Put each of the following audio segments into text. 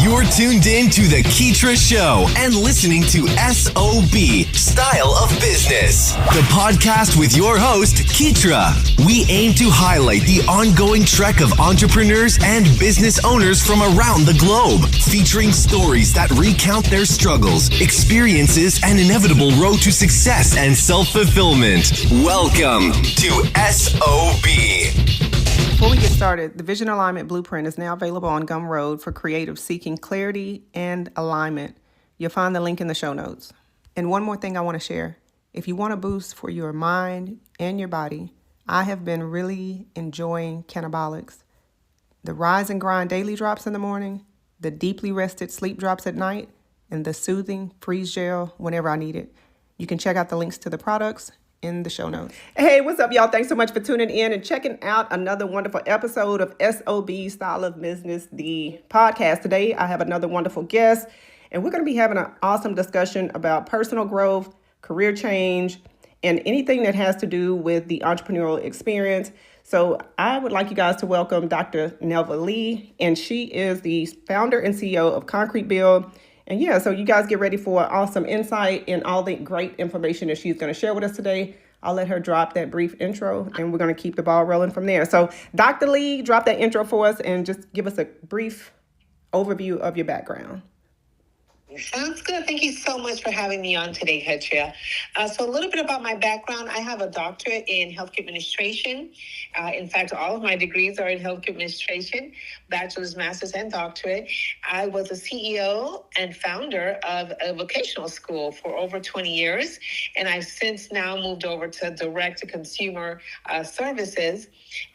You're tuned in to The Keitra Show and listening to SOB, Style of Business, the podcast with your host, Keitra. We aim to highlight the ongoing trek of entrepreneurs and business owners from around the globe, featuring stories that recount their struggles, experiences, and inevitable road to success and self-fulfillment. Welcome to SOB. Before we get started, the Vision Alignment Blueprint is now available on Gumroad for creatives seeking clarity and alignment. You'll find the link in the show notes. And one more thing I want to share. If you want a boost for your mind and your body, I have been really enjoying Canabolics. The Rise and Grind daily drops in the morning, the deeply rested sleep drops at night, and the soothing freeze gel whenever I need it. You can check out the links to the products in the show notes. Hey, what's up, y'all? Thanks so much for tuning in and checking out another wonderful episode of SOB Style of Business, the podcast. Today, I have another wonderful guest, and we're going to be having an awesome discussion about personal growth, career change, and anything that has to do with the entrepreneurial experience. So I would like you guys to welcome Dr. Nelva Lee, and she is the founder and CEO of Concrete Build. And yeah, so you guys get ready for awesome insight and all the great information that she's going to share with us today. I'll let her drop that brief intro and we're going to keep the ball rolling from there. So Dr. Lee, drop that intro for us and just give us a brief overview of your background. Sounds good. Thank you so much for having me on today, Keitra. So a little bit about my background. I have a doctorate in healthcare administration. In fact, all of my degrees are in healthcare administration, bachelor's, master's, and doctorate. I was a CEO and founder of a vocational school for over 20 years, and I've since now moved over to direct-to-consumer services.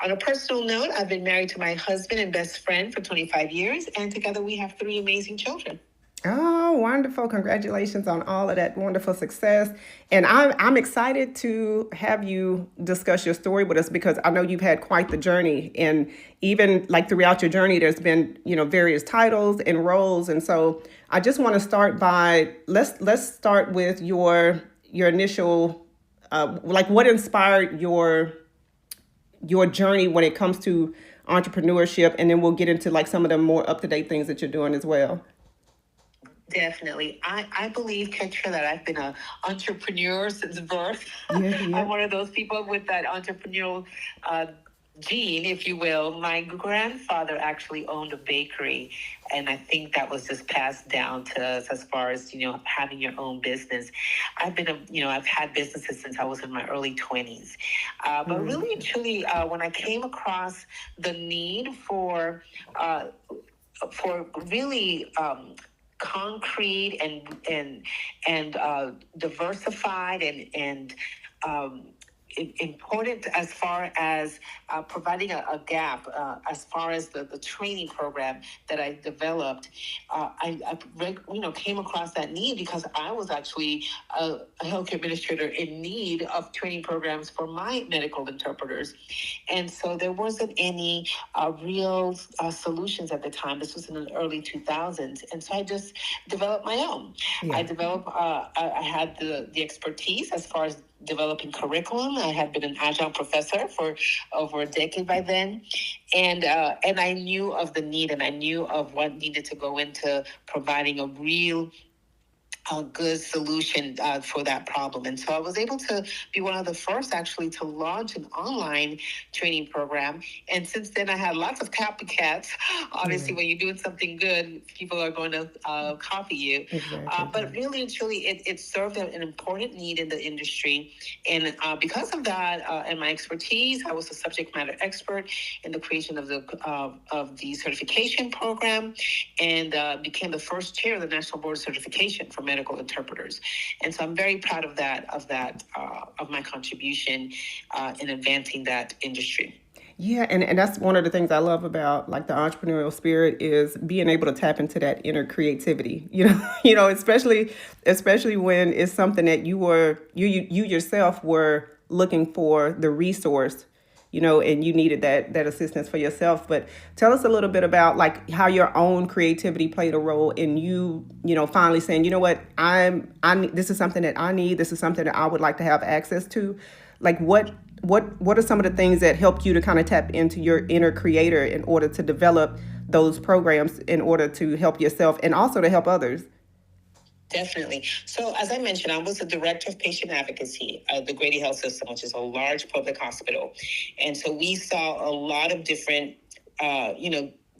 On a personal note, I've been married to my husband and best friend for 25 years, and together we have 3 amazing children. Oh, wonderful. Congratulations on all of that wonderful success. And I'm excited to have you discuss your story with us because I know you've had quite the journey. And even like throughout your journey, there's been, various titles and roles. And so I just want to start by, let's start with your initial, what inspired your journey when it comes to entrepreneurship. And then we'll get into like some of the more up-to-date things that you're doing as well. Definitely. I believe, Keitra, that I've been an entrepreneur since birth. Yeah. I'm one of those people with that entrepreneurial gene, if you will. My grandfather actually owned a bakery, and I think that was just passed down to us as far as, having your own business. I've had businesses since I was in my early 20s. But really and truly, when I came across the need for really concrete and diversified and important as far as providing a gap as far as the training program that I developed. I came across that need because I was actually a healthcare administrator in need of training programs for my medical interpreters. And so there wasn't any real solutions at the time. This was in the early 2000s. And so I just developed my own. Yeah. I had the expertise as far as developing curriculum. I had been an adjunct professor for over a decade by then. And I knew of the need and I knew of what needed to go into providing a real good solution for that problem. And so I was able to be one of the first actually to launch an online training program. And since then I had lots of copycats. Obviously, when you're doing something good, people are going to copy you. Exactly. But really and truly, it served an important need in the industry. And because of that and my expertise, I was a subject matter expert in the creation of the certification program and became the first chair of the National Board of Certification for medical interpreters. And so I'm very proud of of my contribution in advancing that industry. Yeah, and that's one of the things I love about like the entrepreneurial spirit is being able to tap into that inner creativity. Especially when it's something that you yourself were looking for the resource, and you needed that assistance for yourself. But tell us a little bit about like how your own creativity played a role in you, finally saying, this is something that I need. This is something that I would like to have access to. Like what are some of the things that helped you to kind of tap into your inner creator in order to develop those programs in order to help yourself and also to help others? Definitely. So, as I mentioned, I was the director of patient advocacy of the Grady Health System, which is a large public hospital. And so we saw a lot of different,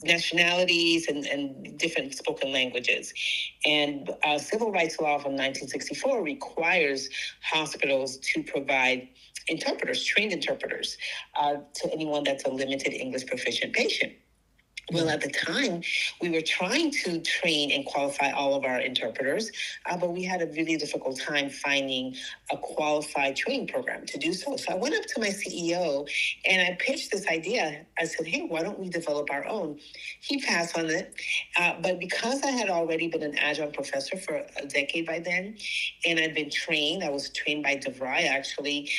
nationalities and different spoken languages. And civil rights law from 1964 requires hospitals to provide interpreters, trained interpreters, to anyone that's a limited English proficient patient. Well, at the time, we were trying to train and qualify all of our interpreters, but we had a really difficult time finding a qualified training program to do so. So I went up to my CEO and I pitched this idea. I said, hey, why don't we develop our own? He passed on it. But because I had already been an adjunct professor for a decade by then, and I'd been trained, I was trained by DeVry actually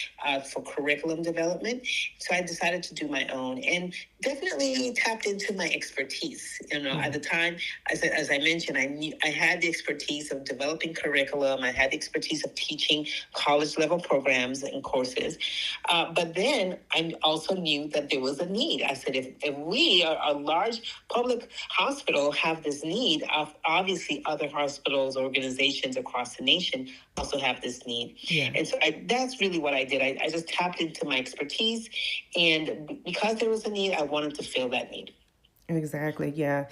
for curriculum development. So I decided to do my own and definitely tapped into my expertise. At the time, as I mentioned, I had the expertise of developing curriculum. I had the expertise of teaching college level programs and courses. But then I also knew that there was a need. I said, if we, a large public hospital, have this need, obviously other hospitals, organizations across the nation also have this need. Yeah. And so that's really what I did. I just tapped into my expertise. And because there was a need, I wanted to fill that need. Exactly. Yeah.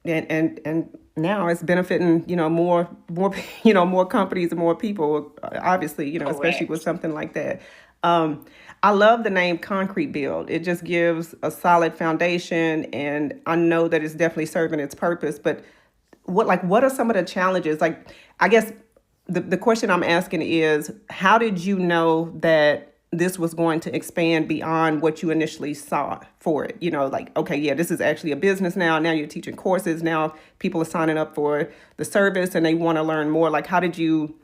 And now it's benefiting, more, more companies and more people, obviously, Correct. Especially with something like that. I love the name Concrete Build. It just gives a solid foundation, and I know that it's definitely serving its purpose. But what are some of the challenges? Like, I guess the question I'm asking is, how did you know that this was going to expand beyond what you initially saw for it? Okay, yeah, this is actually a business now. Now you're teaching courses. Now people are signing up for the service and they want to learn more. Like, how did you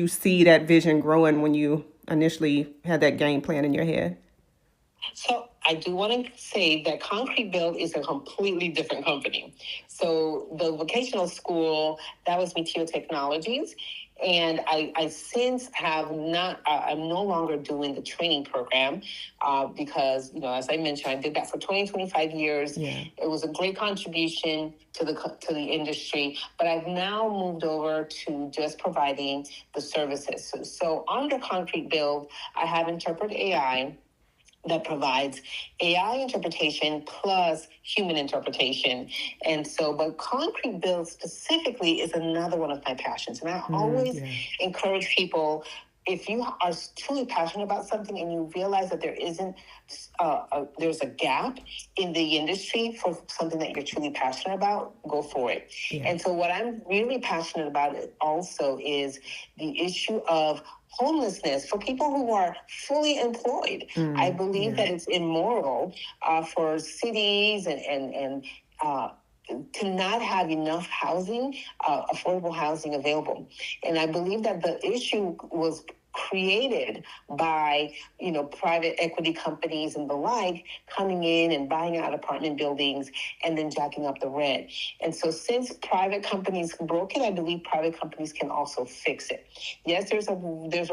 see that vision growing when you initially had that game plan in your head? So I do want to say that Concrete Build is a completely different company. So the vocational school, that was Material Technologies. And I since have not, I'm no longer doing the training program because, as I mentioned, I did that for 25 years. Yeah. It was a great contribution to the industry, but I've now moved over to just providing the services. So under Concrete Build, I have Interpret AI, that provides AI interpretation plus human interpretation. And so, but Concrete Build specifically is another one of my passions. And I always encourage people, if you are truly passionate about something and you realize that there's a gap in the industry for something that you're truly passionate about, go for it. Yeah. And so what I'm really passionate about also is the issue of homelessness for people who are fully employed. I believe that it's immoral for cities and to not have enough housing, affordable housing available. And I believe that the issue was created by, private equity companies and the like coming in and buying out apartment buildings and then jacking up the rent. And so since private companies broke it, I believe private companies can also fix it. Yes, there's a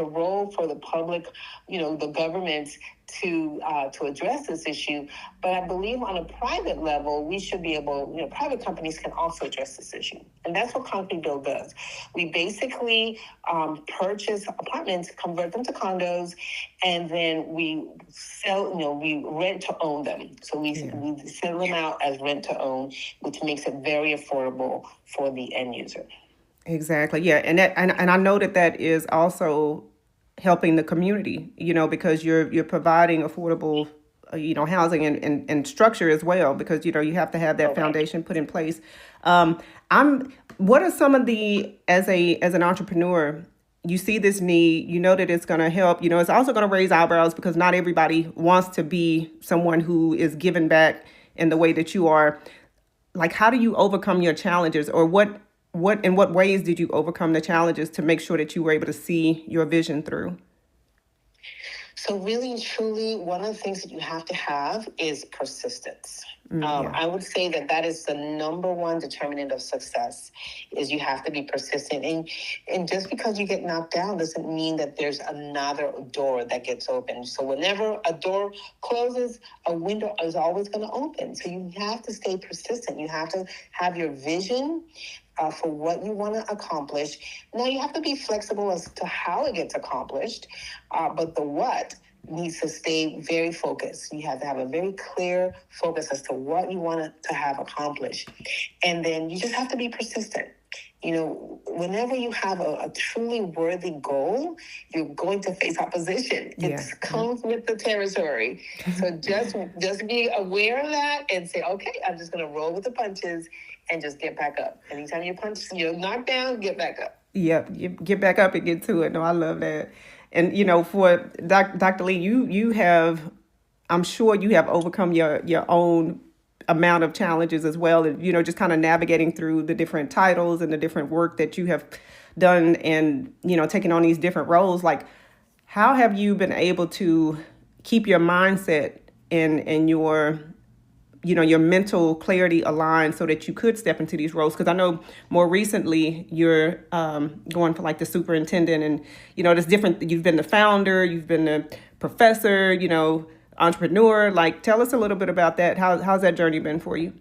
role for the public, the governments to address this issue, but I believe on a private level, we should be able, private companies can also address this issue. And that's what Concrete Build does. We basically purchase apartments, convert them to condos, and then we sell, we rent to own them. So we sell them out as rent to own, which makes it very affordable for the end user. Exactly. Yeah. And I know that is also helping the community, because you're providing affordable, housing and structure as well, because, you have to have that foundation put in place. What are some of as an entrepreneur, you see this need, that it's going to help, it's also going to raise eyebrows because not everybody wants to be someone who is giving back in the way that you are. Like, how do you overcome your challenges, or in what ways did you overcome the challenges to make sure that you were able to see your vision through? So really, truly, one of the things that you have to have is persistence. Yeah. I would say that is the number one determinant of success, is you have to be persistent. And just because you get knocked down doesn't mean that there's another door that gets open. So whenever a door closes, a window is always going to open. So you have to stay persistent. You have to have your vision for what you want to accomplish. Now, you have to be flexible as to how it gets accomplished, but the what needs to stay very focused. You have to have a very clear focus as to what you want to have accomplished. And then you just have to be persistent. You know, whenever you have a truly worthy goal, you're going to face opposition. Yeah. It comes with the territory. So just be aware of that and say, okay, I'm just going to roll with the punches and just get back up. Anytime you're knocked down, get back up. Yep. Get back up and get to it. No, I love that. And, you know, for Dr. Lee, you have, I'm sure you have overcome your own amount of challenges as well. And, you know, just kind of navigating through the different titles and the different work that you have done and, you know, taking on these different roles. Like, how have you been able to keep your mindset and your, you know, your mental clarity aligned so that you could step into these roles? Because I know more recently you're going for like the superintendent and, you know, there's different, you've been the founder, you've been the professor, you know, entrepreneur. Like, tell us a little bit about that. How's that journey been for you?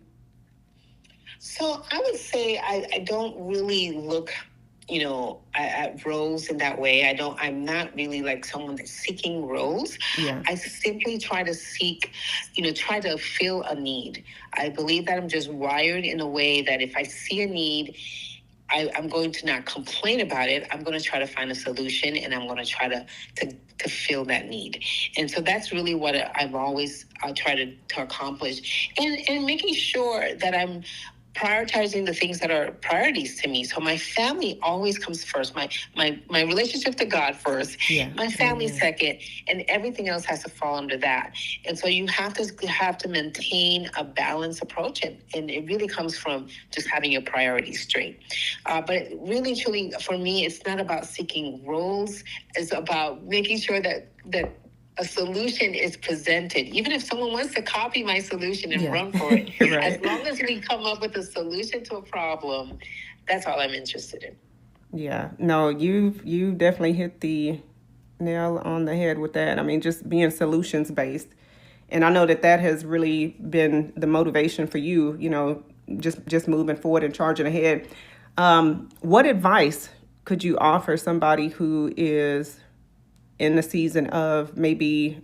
So I would say I don't really look, you know, at roles in that way. I'm not really like someone that's seeking roles. Yeah. I simply try to seek, you know, try to fill a need. I believe that I'm just wired in a way that if I see a need, I'm going to not complain about it. I'm going to try to find a solution, and I'm going to try to fill that need. And so that's really what I've always tried to accomplish, and making sure that I'm prioritizing the things that are priorities to me. So my family always comes first. My relationship to God first. Yeah. My family second, and everything else has to fall under that. And so you have to maintain a balanced approach, and it really comes from just having your priorities straight. But really, truly, for me, it's not about seeking roles. It's about making sure that a solution is presented. Even if someone wants to copy my solution and run for it, right. As long as we come up with a solution to a problem, that's all I'm interested in. Yeah, no, you definitely hit the nail on the head with that. I mean, just being solutions based. And I know that has really been the motivation for you, you know, just moving forward and charging ahead. What advice could you offer somebody who is in the season of maybe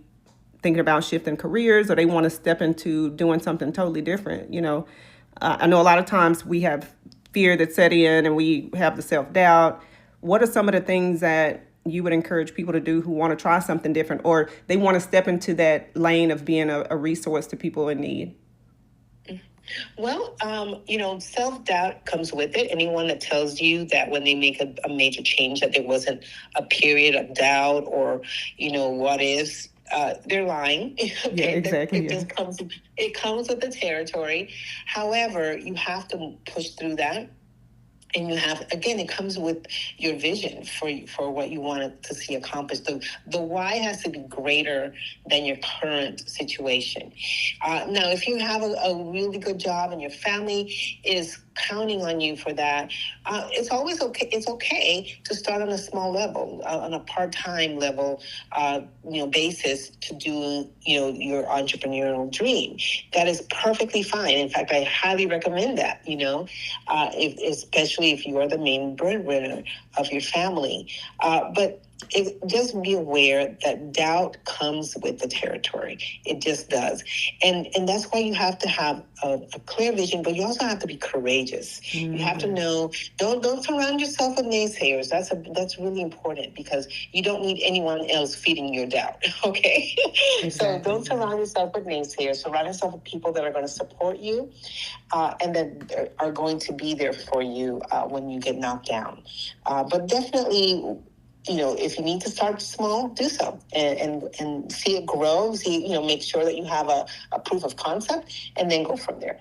thinking about shifting careers, or they want to step into doing something totally different? You know, I know a lot of times we have fear that set in and we have the self-doubt. What are some of the things that you would encourage people to do who want to try something different, or they want to step into that lane of being a resource to people in need? Well, you know, self-doubt comes with it. Anyone that tells you that when they make a major change that there wasn't a period of doubt or, you know, what ifs, they're lying. Yeah, exactly. It comes with the territory. However, you have to push through that. And you have, again, it comes with your vision for what you want to see accomplished. The why has to be greater than your current situation. Now, if you have a really good job and your family is counting on you for that, it's always okay. It's okay to start on a small level, on a part-time level, you know, basis to do, you know, your entrepreneurial dream. That is perfectly fine. In fact, I highly recommend that, you know, especially if you are the main breadwinner of your family. But just be aware that doubt comes with the territory. It just does. And that's why you have to have a clear vision, but you also have to be courageous. Mm-hmm. You have to know, don't surround yourself with naysayers. That's really important, because you don't need anyone else feeding your doubt. Okay. Exactly. So don't surround yourself with naysayers. Surround yourself with people that are going to support you, and that are going to be there for you when you get knocked down. But definitely, you know, if you need to start small, do so and see it grow. See, you know, make sure that you have a proof of concept, and then go from there.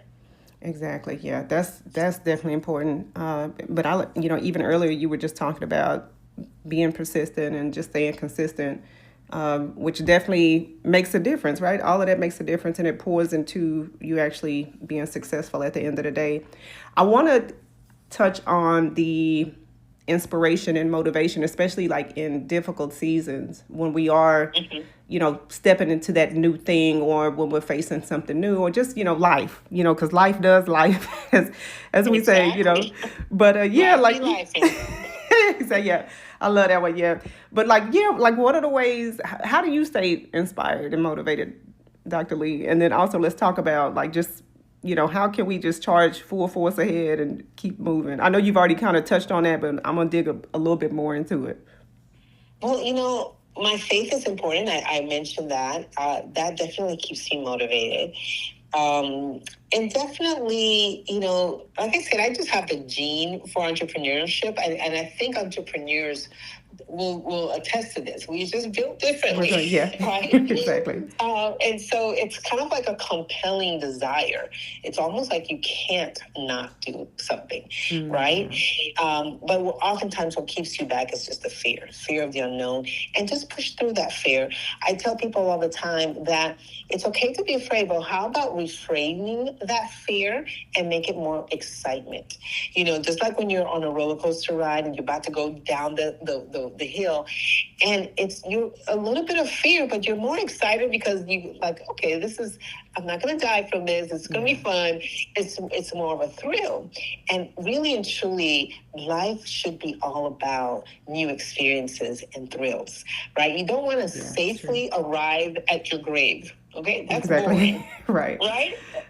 Exactly. Yeah, that's definitely important. But you know, even earlier you were just talking about being persistent and just staying consistent. which definitely makes a difference, right? All of that makes a difference, and it pours into you actually being successful at the end of the day. I want to touch on the inspiration and motivation, especially like in difficult seasons when we are, stepping into that new thing, or when we're facing something new, or just, life, because life does life, as we say, Exactly. But yeah, Life be like, life. so yeah, I love that one. Yeah. But like, yeah, like what are the ways, how do you stay inspired and motivated, Dr. Lee? And then also let's talk about like just, how can we just charge full force ahead and keep moving? I know you've already kind of touched on that, but I'm going to dig a little bit more into it. Well, my faith is important. I mentioned that. That definitely keeps me motivated. And definitely, like I said, I just have the gene for entrepreneurship. And I think entrepreneurs will attest to this. We just built differently, Yeah, right? exactly. And so it's kind of like a compelling desire. It's almost like you can't not do something, right? But oftentimes what keeps you back is just the fear of the unknown, and just push through that fear. I tell people all the time that it's okay to be afraid, but how about reframing that fear and make it more excitement? Just like when you're on a roller coaster ride and you're about to go down the hill, and you're a little bit of fear, but you're more excited because you like, okay, I'm not going to die from this. It's going to be fun. It's more of a thrill. And really and truly, life should be all about new experiences and thrills, right? You don't want to safely arrive at your grave. Okay, that's boring. Right.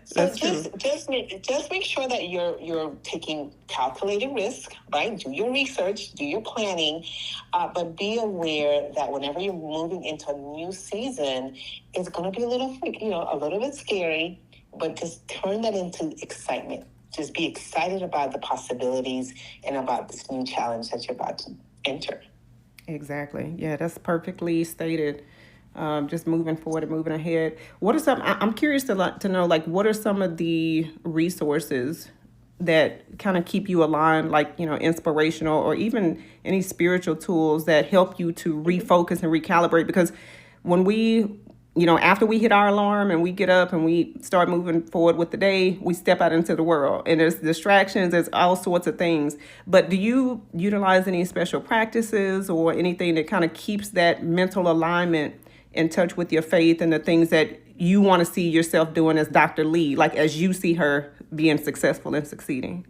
So That's just make sure that you're taking calculated risk, right? Do your research, do your planning, but be aware that whenever you're moving into a new season, it's going to be a little bit scary, but just turn that into excitement. Just be excited about the possibilities and about this new challenge that you're about to enter. Exactly. Yeah, that's perfectly stated. Just moving forward and moving ahead. What are some? I'm curious to know, like, what are some of the resources that kind of keep you aligned, like, inspirational, or even any spiritual tools that help you to refocus and recalibrate? Because when we, after we hit our alarm and we get up and we start moving forward with the day, we step out into the world, and there's distractions, there's all sorts of things. But do you utilize any special practices or anything that kind of keeps that mental alignment in touch with your faith and the things that you want to see yourself doing as Dr. Lee, like as you see her being successful and succeeding?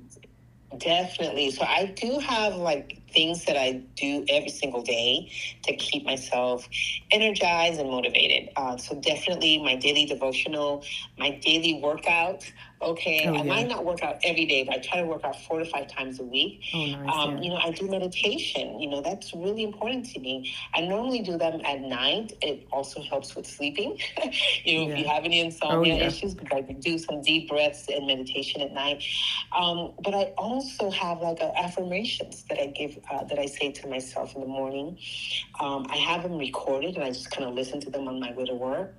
Definitely. So I do have like things that I do every single day to keep myself energized and motivated. So definitely my daily devotional, my daily workout. Okay, I might not work out every day, but I try to work out 4 to 5 times a week. Nice, I do meditation. That's really important to me. I normally do them at night. It also helps with sleeping. If you have any insomnia issues, because I can do some deep breaths and meditation at night. But I also have like affirmations that I give, that I say to myself in the morning. I have them recorded, and I just kind of listen to them on my way to work.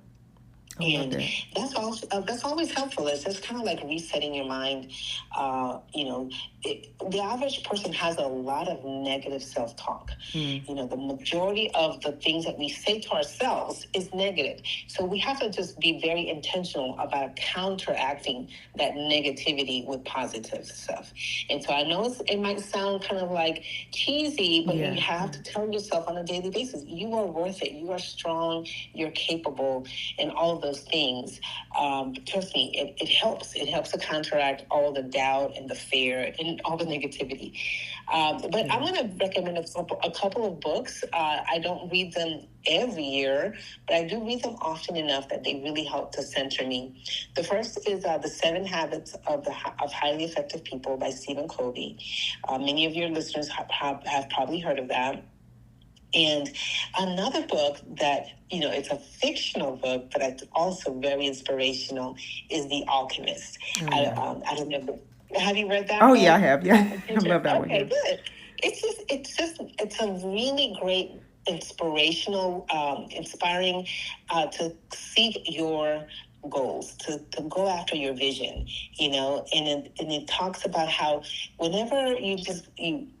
And that's always helpful. It's just kind of like resetting your mind. The average person has a lot of negative self-talk. The majority of the things that we say to ourselves is negative. So we have to just be very intentional about counteracting that negativity with positive stuff. And so I know it might sound kind of like cheesy, but you have to tell yourself on a daily basis, you are worth it. You are strong. You're capable, and all of those things. Trust me, it helps. It helps to counteract all the doubt and the fear and all the negativity. But I'm going to recommend a couple of books. I don't read them every year, but I do read them often enough that they really help to center me. The first is The 7 Habits of Highly Effective People by Stephen Covey. Many of your listeners have probably heard of that. And another book that, it's a fictional book, but it's also very inspirational, is The Alchemist. I don't know. Have you read that? Oh, yeah, I have. Yeah, I love that one. Okay, good. It's a really great inspirational, inspiring to seek your goals, to go after your vision, and it talks about how whenever you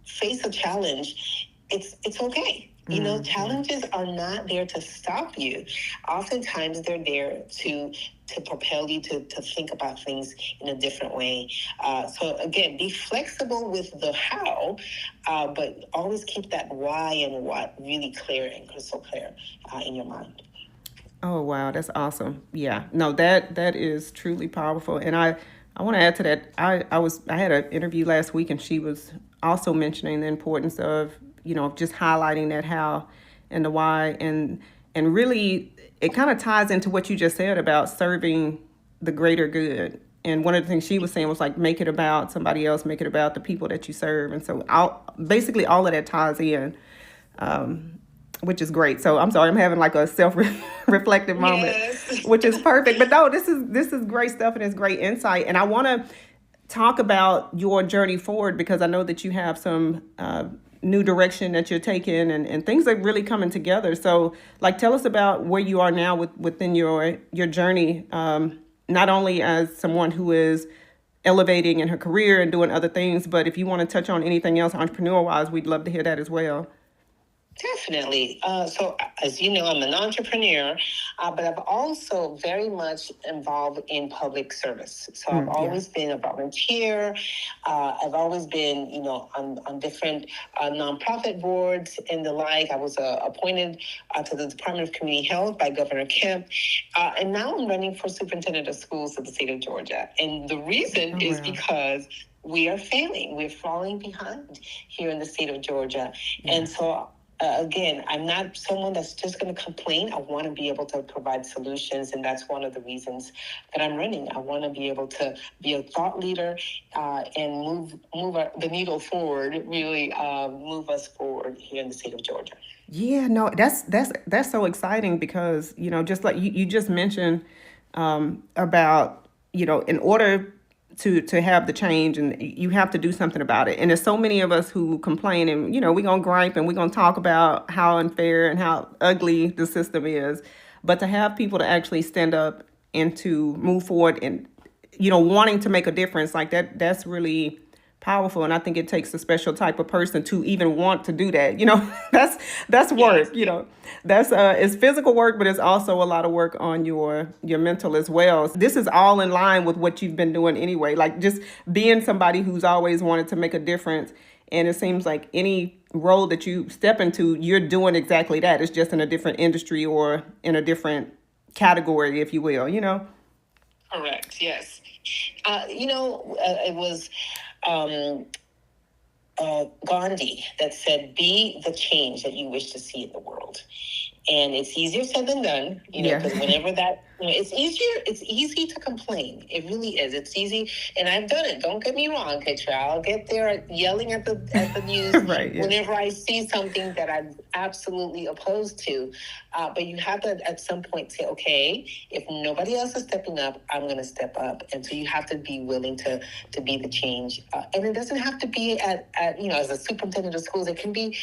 face a challenge, it's okay. Challenges are not there to stop you. Oftentimes they're there to propel you to think about things in a different way. So again, be flexible with the how, but always keep that why and what really clear and crystal clear in your mind. Oh wow, that's awesome. Yeah. No, that is truly powerful. And I want to add to that. I had an interview last week and she was also mentioning the importance of, just highlighting that how and the why, and really it kind of ties into what you just said about serving the greater good. And one of the things she was saying was like, make it about somebody else, make it about the people that you serve. And so basically all of that ties in. Which is great. So I'm sorry, I'm having like a self-reflective moment, Yes. which is perfect. But no, this is great stuff and it's great insight. And I want to talk about your journey forward because I know that you have some new direction that you're taking and things are really coming together. So like, tell us about where you are now within your journey, not only as someone who is elevating in her career and doing other things, but if you want to touch on anything else entrepreneur-wise, we'd love to hear that as well. Definitely. So, as you know, I'm an entrepreneur, but I've also very much involved in public service. So I've always been a volunteer. I've always been, on different nonprofit boards and the like. I was appointed to the Department of Community Health by Governor Kemp. And now I'm running for superintendent of schools of the state of Georgia. And the reason is because we are failing. We're falling behind here in the state of Georgia. Yeah. And so again, I'm not someone that's just going to complain. I want to be able to provide solutions, and that's one of the reasons that I'm running. I want to be able to be a thought leader and move the needle forward, really move us forward here in the state of Georgia. Yeah, no, that's so exciting because, just like you just mentioned about, in order to have the change and you have to do something about it. And there's so many of us who complain and, we're going to gripe and we're going to talk about how unfair and how ugly the system is. But to have people to actually stand up and to move forward and, wanting to make a difference like that's really powerful. And I think it takes a special type of person to even want to do that. That's work, that's it's physical work, but it's also a lot of work on your mental as well. This is all in line with what you've been doing anyway, like just being somebody who's always wanted to make a difference. And it seems like any role that you step into, you're doing exactly that. It's just in a different industry or in a different category, if you will, Correct. Yes. It was Gandhi that said, be the change that you wish to see in the world. And it's easier said than done, because whenever that, it's easy to complain. It really is. It's easy. And I've done it. Don't get me wrong, Kitra. I'll get there yelling at the news whenever I see something that I'm absolutely opposed to. But you have to at some point say, okay, if nobody else is stepping up, I'm going to step up. And so you have to be willing to be the change. And it doesn't have to be at as a superintendent of schools. It can be,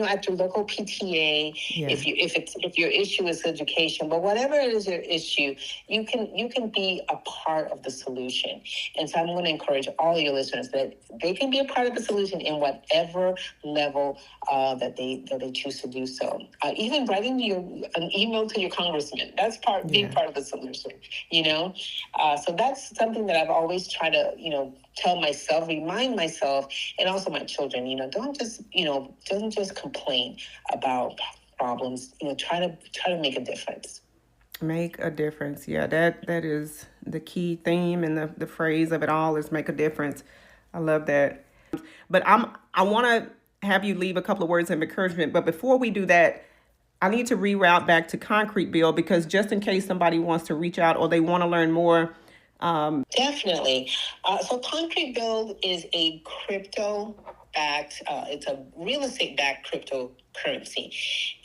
at your local PTA. Yeah. If your issue is education, but whatever it is your issue, you can be a part of the solution. And so I'm going to encourage all your listeners that they can be a part of the solution in whatever level that they choose to do so. Even writing an email to your congressman, that's being part of the solution. So that's something that I've always tried to tell myself, remind myself, and also my children. Don't just complain about problems. Try to make a difference. Make a difference. Yeah, that is the key theme and the phrase of it all is make a difference. I love that. But I want to have you leave a couple of words of encouragement. But before we do that, I need to reroute back to Concrete Build because just in case somebody wants to reach out or they want to learn more. Definitely. So Concrete Build is a crypto-backed, it's a real estate-backed cryptocurrency.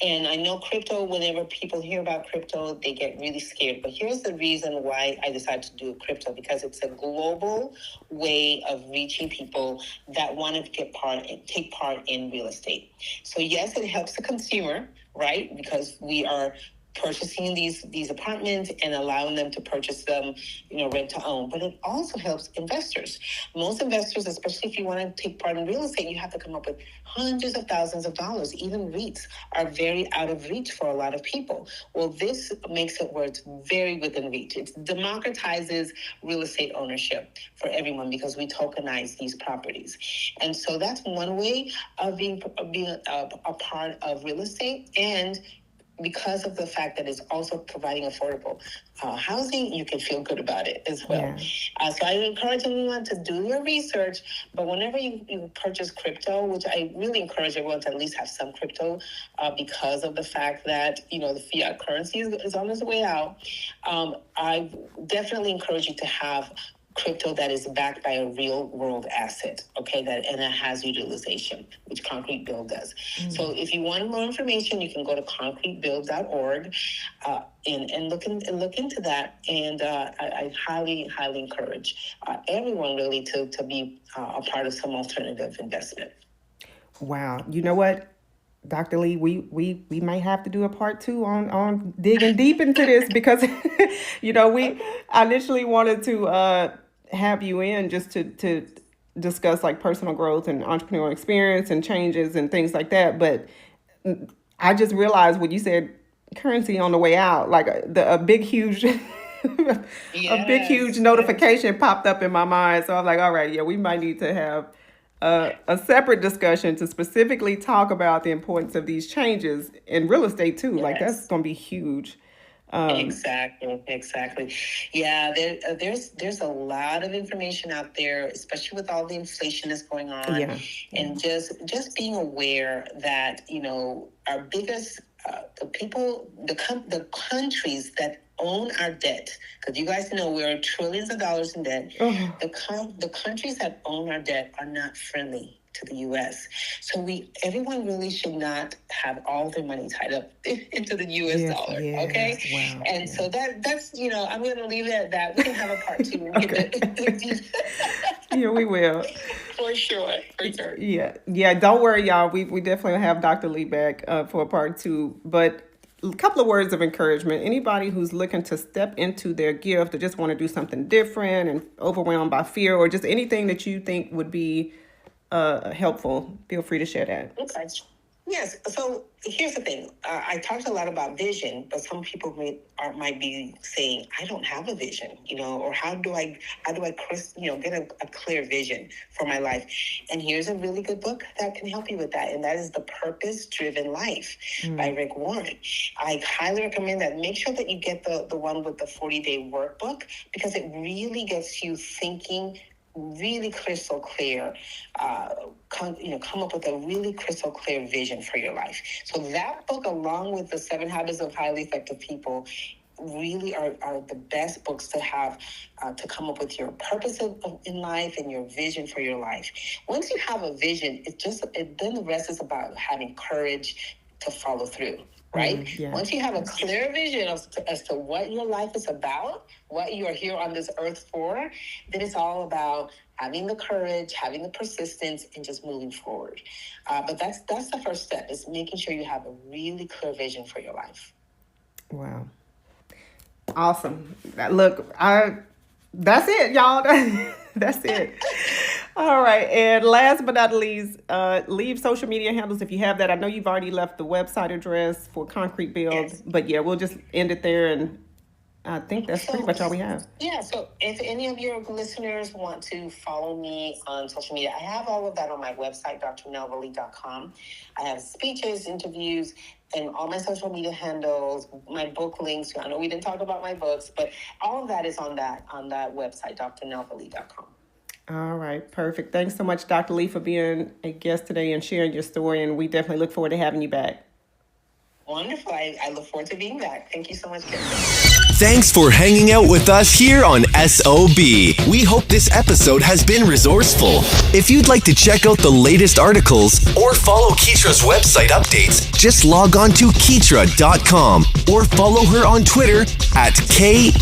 And I know crypto, whenever people hear about crypto, they get really scared. But here's the reason why I decided to do crypto, because it's a global way of reaching people that want to take part in real estate. So yes, it helps the consumer, right? Because we are purchasing these apartments and allowing them to purchase them, rent to own. But it also helps investors. Most investors, especially if you want to take part in real estate, you have to come up with hundreds of thousands of dollars. Even REITs are very out of reach for a lot of people. Well, this makes it where it's very within reach. It democratizes real estate ownership for everyone because we tokenize these properties. And so that's one way of being a part of real estate. And because of the fact that it's also providing affordable housing, you can feel good about it as well. Yeah. So I encourage everyone to do your research, but whenever you purchase crypto, which I really encourage everyone to at least have some crypto because of the fact that, the fiat currency is on its way out, I definitely encourage you to have crypto that is backed by a real world asset, okay, and that has utilization, which Concrete Build does. So if you want more information, you can go to concretebuild.org and look into that. And I highly encourage everyone really to be a part of some alternative investment. Wow. You know what, Dr. Lee, we might have to do a part 2 on digging deep into this because, I initially wanted to have you in just to discuss like personal growth and entrepreneurial experience and changes and things like that. But I just realized when you said currency on the way out, like a big, huge, a big, huge notification popped up in my mind. So I was like, all right, yeah, we might need to have a separate discussion to specifically talk about the importance of these changes in real estate too. Yes. Like that's going to be huge. Exactly. Yeah, there's a lot of information out there, especially with all the inflation that's going on. Yeah. And just being aware that, our biggest, the countries that own our debt, because you guys know we're trillions of dollars in debt. The countries that own our debt are not friendly to the U.S. So everyone really should not have all their money tied up into the U.S. dollar. Yes, okay. Wow. And so that's I'm going to leave it at that. We can have a part 2. Okay. Yeah, we will. For sure. Yeah. Don't worry, y'all. We definitely have Dr. Lee back for a part 2. But a couple of words of encouragement. Anybody who's looking to step into their gift or just want to do something different and overwhelmed by fear or just anything that you think would be helpful, feel free to share that. Okay. Yes. So here's the thing. I talked a lot about vision, but some people might be saying, I don't have a vision, or how do I get a clear vision for my life? And here's a really good book that can help you with that. And that is The Purpose-Driven Life by Rick Warren. I highly recommend that. Make sure that you get the one with the 40-day workbook because it really gets you thinking really crystal clear, come up with a really crystal clear vision for your life. So that book, along with the 7 Habits of Highly Effective People, really are the best books to have to come up with your purpose in life and your vision for your life. Once you have a vision, then the rest is about having courage to follow through. Right? Yeah. Once you have a clear vision as to what your life is about, what you are here on this earth for, then it's all about having the courage, having the persistence, and just moving forward. But that's the first step, is making sure you have a really clear vision for your life. Wow. Awesome. Look, that's it, y'all. That's it. All right. And last but not least, leave social media handles if you have that. I know you've already left the website address for Concrete Build, yes. But yeah, we'll just end it there. And I think that's pretty much all we have. Yeah. So if any of your listeners want to follow me on social media, I have all of that on my website, drnelvalee.com. I have speeches, interviews, and all my social media handles, my book links. I know we didn't talk about my books, but all of that is on that website, drnelvalee.com. All right, perfect. Thanks so much, Dr. Lee, for being a guest today and sharing your story, and we definitely look forward to having you back. Wonderful. I look forward to being back. Thank you so much, Kim. Thanks for hanging out with us here on SOB. We hope this episode has been resourceful. If you'd like to check out the latest articles or follow Keetra's website updates, just log on to Keetra.com or follow her on Twitter at KEETRIA.